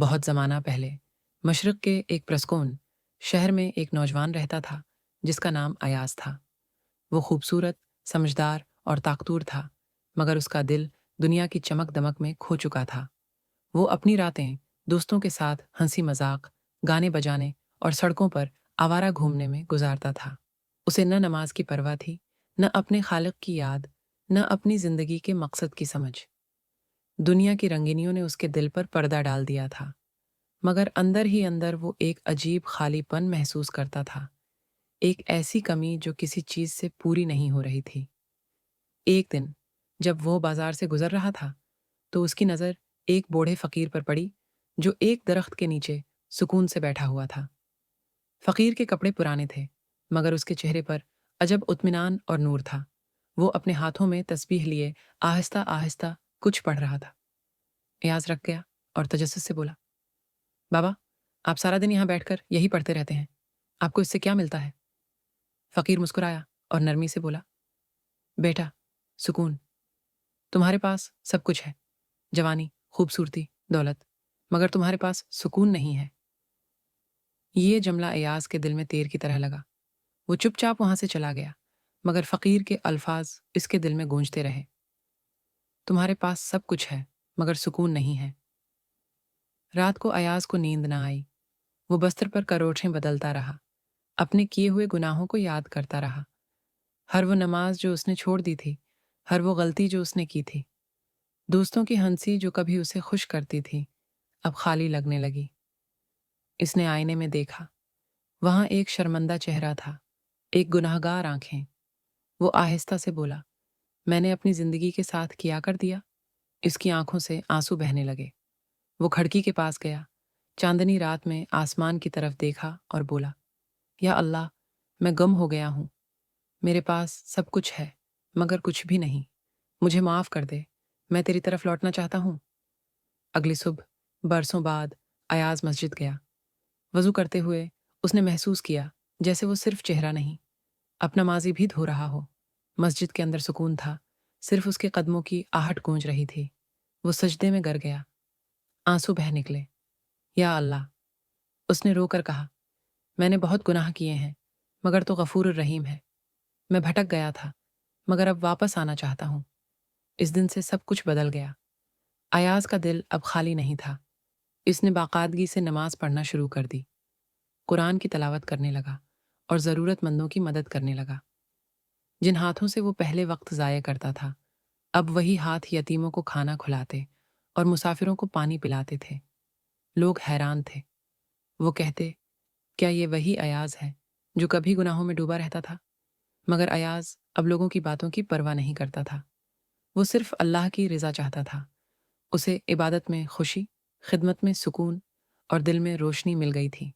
بہت زمانہ پہلے مشرق کے ایک پرسکون شہر میں ایک نوجوان رہتا تھا جس کا نام ایاز تھا۔ وہ خوبصورت، سمجھدار اور طاقتور تھا، مگر اس کا دل دنیا کی چمک دمک میں کھو چکا تھا۔ وہ اپنی راتیں دوستوں کے ساتھ ہنسی مذاق، گانے بجانے اور سڑکوں پر آوارہ گھومنے میں گزارتا تھا۔ اسے نہ نماز کی پرواہ تھی، نہ اپنے خالق کی یاد، نہ اپنی زندگی کے مقصد کی سمجھ۔ دنیا کی رنگینیوں نے اس کے دل پر پردہ ڈال دیا تھا، مگر اندر ہی اندر وہ ایک عجیب خالی پن محسوس کرتا تھا، ایک ایسی کمی جو کسی چیز سے پوری نہیں ہو رہی تھی۔ ایک دن جب وہ بازار سے گزر رہا تھا تو اس کی نظر ایک بوڑھے فقیر پر پڑی جو ایک درخت کے نیچے سکون سے بیٹھا ہوا تھا۔ فقیر کے کپڑے پرانے تھے، مگر اس کے چہرے پر عجب اطمینان اور نور تھا۔ وہ اپنے ہاتھوں میں تسبیح لیے آہستہ آہستہ کچھ پڑھ رہا تھا۔ ایاز رک گیا اور تجسس سے بولا، بابا، آپ سارا دن یہاں بیٹھ کر یہی پڑھتے رہتے ہیں، آپ کو اس سے کیا ملتا ہے؟ فقیر مسکرایا اور نرمی سے بولا، بیٹا، سکون۔ تمہارے پاس سب کچھ ہے، جوانی، خوبصورتی، دولت، مگر تمہارے پاس سکون نہیں ہے۔ یہ جملہ ایاز کے دل میں تیر کی طرح لگا۔ وہ چپ چاپ وہاں سے چلا گیا، مگر فقیر کے الفاظ اس کے دل میں گونجتے رہے۔ تمہارے پاس سب کچھ ہے، مگر سکون نہیں ہے۔ رات کو ایاز کو نیند نہ آئی۔ وہ بستر پر کروٹیں بدلتا رہا، اپنے کیے ہوئے گناہوں کو یاد کرتا رہا۔ ہر وہ نماز جو اس نے چھوڑ دی تھی، ہر وہ غلطی جو اس نے کی تھی، دوستوں کی ہنسی جو کبھی اسے خوش کرتی تھی، اب خالی لگنے لگی۔ اس نے آئینے میں دیکھا، وہاں ایک شرمندہ چہرہ تھا، ایک گناہگار آنکھیں۔ وہ آہستہ سے بولا، میں نے اپنی زندگی کے ساتھ کیا کر دیا؟ اس کی آنکھوں سے آنسو بہنے لگے۔ وہ کھڑکی کے پاس گیا، چاندنی رات میں آسمان کی طرف دیکھا اور بولا، یا اللہ، میں گم ہو گیا ہوں۔ میرے پاس سب کچھ ہے، مگر کچھ بھی نہیں۔ مجھے معاف کر دے، میں تیری طرف لوٹنا چاہتا ہوں۔ اگلی صبح برسوں بعد ایاز مسجد گیا۔ وضو کرتے ہوئے اس نے محسوس کیا جیسے وہ صرف چہرہ نہیں، اپنا ماضی بھی دھو رہا ہو۔ مسجد کے اندر سکون تھا، صرف اس کے قدموں کی آہٹ گونج رہی تھی۔ وہ سجدے میں گر گیا، آنسو بہہ نکلے۔ یا اللہ، اس نے رو کر کہا، میں نے بہت گناہ کیے ہیں، مگر تو غفور الرحیم ہے۔ میں بھٹک گیا تھا، مگر اب واپس آنا چاہتا ہوں۔ اس دن سے سب کچھ بدل گیا۔ ایاز کا دل اب خالی نہیں تھا۔ اس نے باقاعدگی سے نماز پڑھنا شروع کر دی، قرآن کی تلاوت کرنے لگا اور ضرورت مندوں کی مدد کرنے لگا۔ جن ہاتھوں سے وہ پہلے وقت ضائع کرتا تھا، اب وہی ہاتھ یتیموں کو کھانا کھلاتے اور مسافروں کو پانی پلاتے تھے۔ لوگ حیران تھے۔ وہ کہتے، کیا یہ وہی ایاز ہے جو کبھی گناہوں میں ڈوبا رہتا تھا؟ مگر ایاز اب لوگوں کی باتوں کی پرواہ نہیں کرتا تھا۔ وہ صرف اللہ کی رضا چاہتا تھا۔ اسے عبادت میں خوشی، خدمت میں سکون اور دل میں روشنی مل گئی تھی۔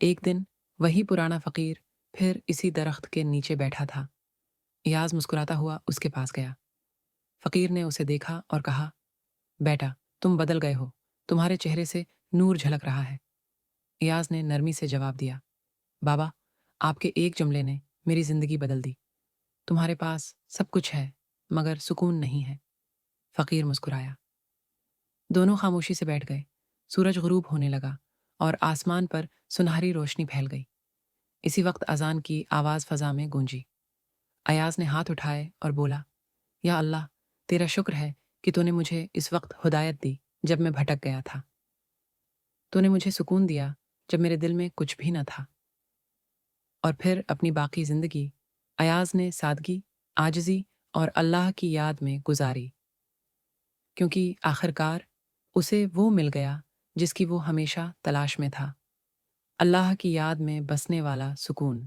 ایک دن وہی پرانا فقیر پھر اسی درخت کے نیچے بیٹھا تھا۔ ایاز مسکراتا ہوا اس کے پاس گیا۔ فقیر نے اسے دیکھا اور کہا، بیٹا، تم بدل گئے ہو، تمہارے چہرے سے نور جھلک رہا ہے۔ ایاز نے نرمی سے جواب دیا، بابا، آپ کے ایک جملے نے میری زندگی بدل دی۔ تمہارے پاس سب کچھ ہے، مگر سکون نہیں ہے۔ فقیر مسکرایا۔ دونوں خاموشی سے بیٹھ گئے۔ سورج غروب ہونے لگا اور آسمان پر سنہری روشنی پھیل گئی۔ اسی وقت اذان کی آواز فضا میں گونجی۔ ایاز نے ہاتھ اٹھائے اور بولا، یا اللہ، تیرا شکر ہے کہ تو نے مجھے اس وقت ہدایت دی جب میں بھٹک گیا تھا۔ تو نے مجھے سکون دیا جب میرے دل میں کچھ بھی نہ تھا۔ اور پھر اپنی باقی زندگی ایاز نے سادگی، عاجزی اور اللہ کی یاد میں گزاری، کیونکہ آخرکار اسے وہ مل گیا جس کی وہ ہمیشہ تلاش میں تھا، اللہ کی یاد میں بسنے والا سکون۔